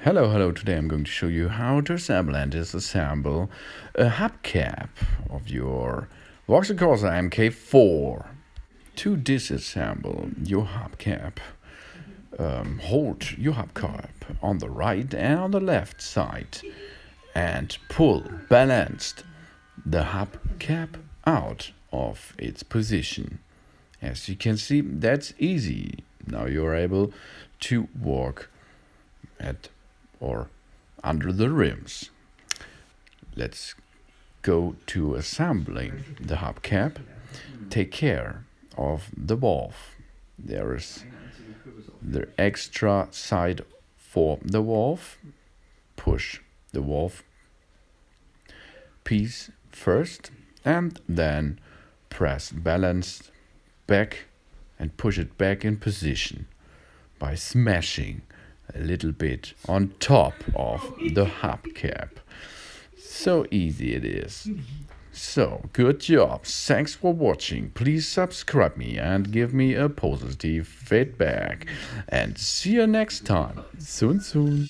Hello, today I'm going to show you how to assemble and disassemble a hubcap of your Vauxhall Corsa MK4. To disassemble your hubcap, hold your hubcap on the right and on the left side and pull balanced the hubcap out of its position. As you can see, that's easy. Now you're able to walk at or under the rims. Let's go to assembling the hubcap. Take care of the valve. There is the extra side for the valve. Push the valve piece first and then press balanced back and push it back in position by smashing a little bit on top of the hubcap. So easy it is. So, good job. Thanks for watching. Please subscribe me and give me a positive feedback. And see you next time. Soon.